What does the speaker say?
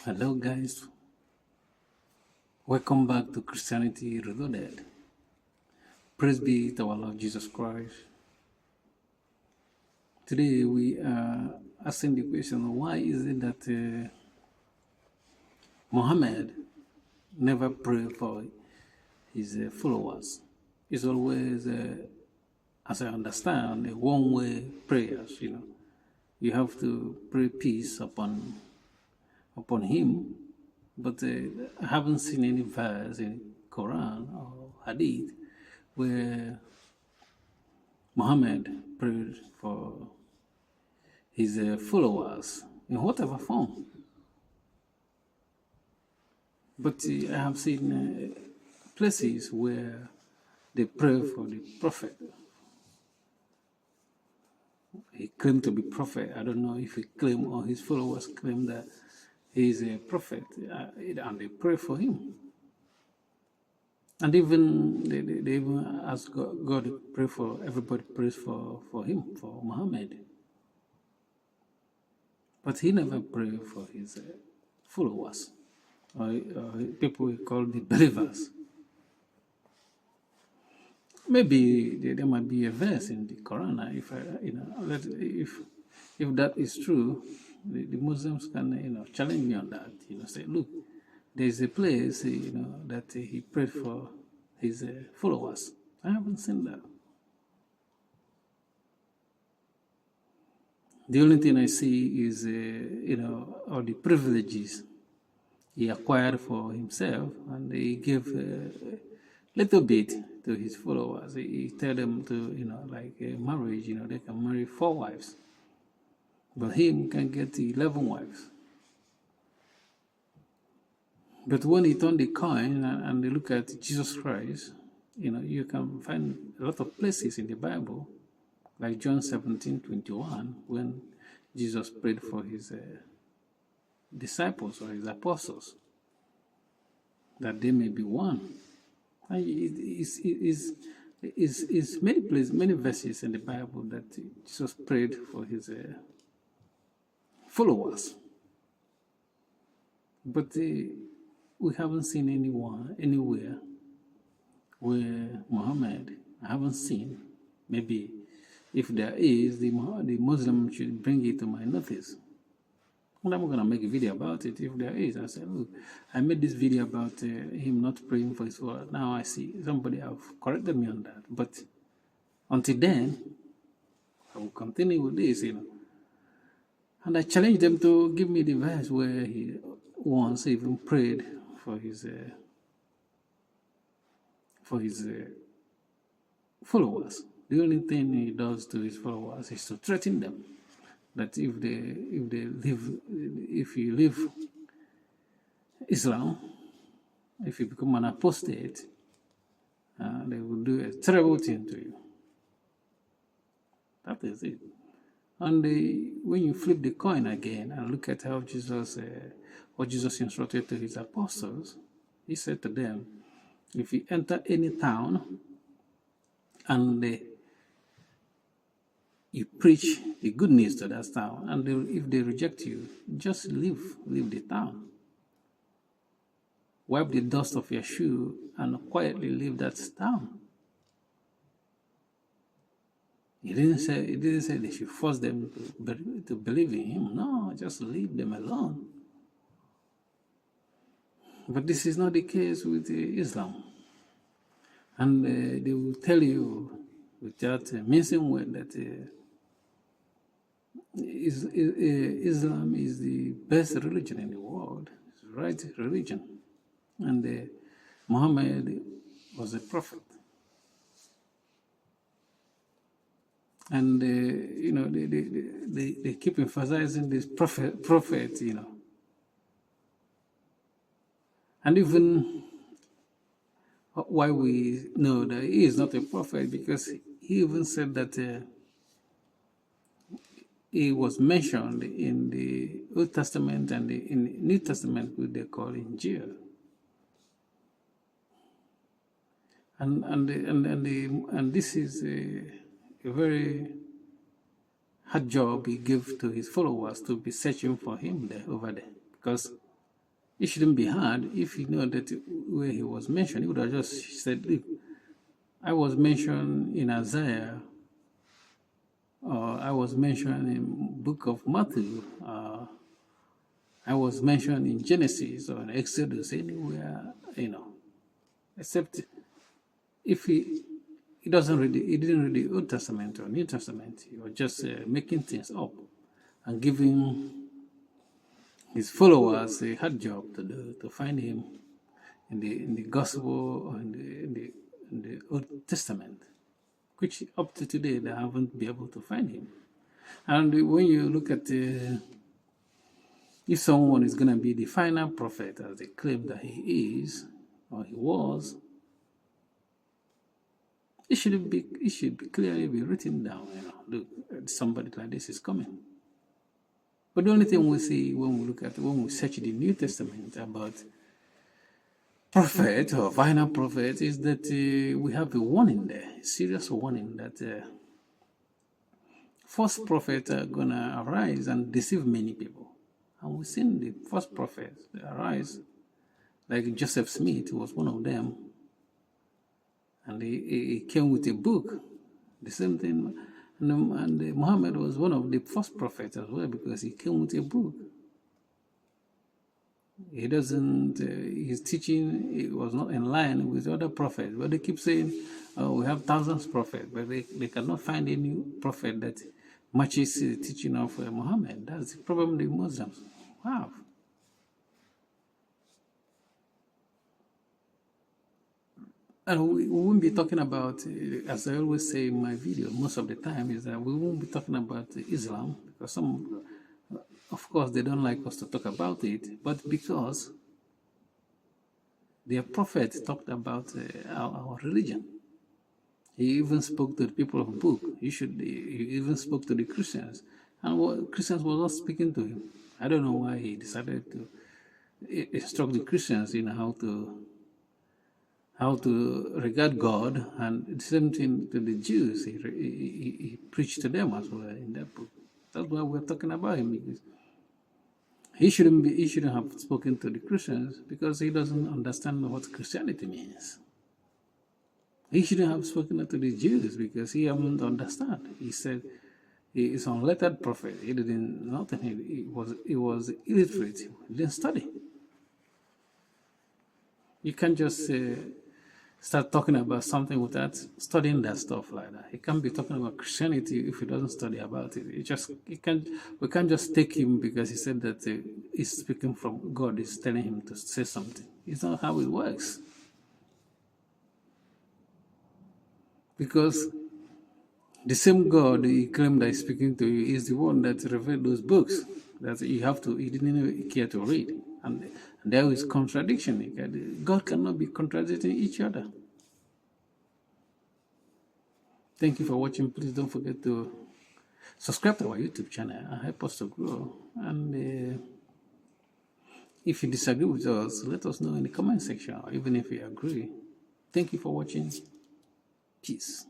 Hello, guys. Welcome back to Christianity Reloaded. Praise be to our Lord Jesus Christ. Today we are asking the question, why is it that Muhammad never prayed for his followers? It's always, as I understand, a one-way prayers. You have to pray peace upon him, but I haven't seen any verse in Quran or Hadith where Muhammad prayed for his followers in whatever form. But I have seen places where they pray for the prophet. He claimed to be prophet. I don't know if he claimed or his followers claim that he is a prophet, and they pray for him. And even they even ask God to pray for everybody, prays for him, for Muhammad. But he never prayed for his followers, or people we call the believers. Maybe there might be a verse in the Quran. If that is true, the Muslims can challenge me on that. Say, look, there is a place that he prayed for his followers. I haven't seen that. The only thing I see is all the privileges he acquired for himself, and he gave a little bit to his followers. He tell them to like a marriage, they can marry 4 wives, but him can get 11 wives. But when he turned the coin and they look at Jesus Christ, you can find a lot of places in the Bible, like John 17:21, when Jesus prayed for his disciples or his apostles, that they may be one. And it's many places, many verses in the Bible that Jesus prayed for his followers. But we haven't seen anywhere where Muhammad, I haven't seen. Maybe if there is, the Muslim should bring it to my notice. And I'm going to make a video about it if there is. I said, look, I made this video about him not praying for his followers. Now I see somebody have corrected me on that. But until then, I will continue with this, And I challenge them to give me the verse where he once even prayed for his followers. The only thing he does to his followers is to threaten them that if you leave Islam, if you become an apostate, they will do a terrible thing to you. That is it. And when you flip the coin again and look at how what Jesus instructed to his apostles, he said to them, if you enter any town and you preach the good news to that town, and if they reject you, just leave the town. Wipe the dust off your shoe and quietly leave that town. He didn't say they should force them to believe in him. No, just leave them alone. But this is not the case with Islam. And they will tell you without mincing word that Islam is the best religion in the world. It's the right religion. And Muhammad was a prophet. And they keep emphasizing this prophet, And even why we know that he is not a prophet, because he even said that he was mentioned in the Old Testament and in the New Testament, which they call Injil. And this is a very hard job he gave to his followers, to be searching for him over there, because It shouldn't be hard if you know that where he was mentioned. He would have just said, look, I was mentioned in Isaiah, or I was mentioned in book of Matthew, I was mentioned in Genesis or in Exodus, anywhere, except if he didn't read the Old Testament or New Testament. He was just making things up and giving his followers a hard job to do, to find him in the Gospel or in the Old Testament, which up to today they haven't been able to find him. And when you look at if someone is going to be the final prophet, as they claim that he is or he was, it should be clearly be written down. Look, somebody like this is coming. But the only thing we see when we search the New Testament about prophet or final prophet is that we have a warning there, a serious warning that false prophets are gonna arise and deceive many people. And we've seen the false prophets arise, like Joseph Smith was one of them, and he came with a book. The same thing. And Muhammad was one of the first prophets as well, because he came with a book. He doesn't, his teaching, it was not in line with other prophets. But they keep saying, oh, we have thousands of prophets, but they cannot find any prophet that matches the teaching of Muhammad. That's the problem the Muslims have. And we won't be talking about, as I always say in my video, most of the time, is that we won't be talking about Islam, because some, of course, they don't like us to talk about it, but because their prophet talked about our religion. He even spoke to the people of the book. He even spoke to the Christians. And Christians were not speaking to him. I don't know why he decided to instruct the Christians in how to regard God, and the same thing to the Jews. He preached to them as well in that book. That's why we're talking about him, because he shouldn't have spoken to the Christians, because he doesn't understand what Christianity means. He shouldn't have spoken to the Jews, because he doesn't understand. He said he is an unlettered prophet. He didn't nothing. He was illiterate. He didn't study. You can't just start talking about something without studying that stuff like that. He can't be talking about Christianity if he doesn't study about it. We can't just take him because he said that he's speaking from God, is telling him to say something. It's not how it works. Because the same God he claimed that he's speaking to you is the one that revealed those books that he didn't even care to read. And there is contradiction. God cannot be contradicting each other. Thank you for watching. Please don't forget to subscribe to our YouTube channel and help us to grow. And if you disagree with us, let us know in the comment section, or even if you agree. Thank you for watching. Peace.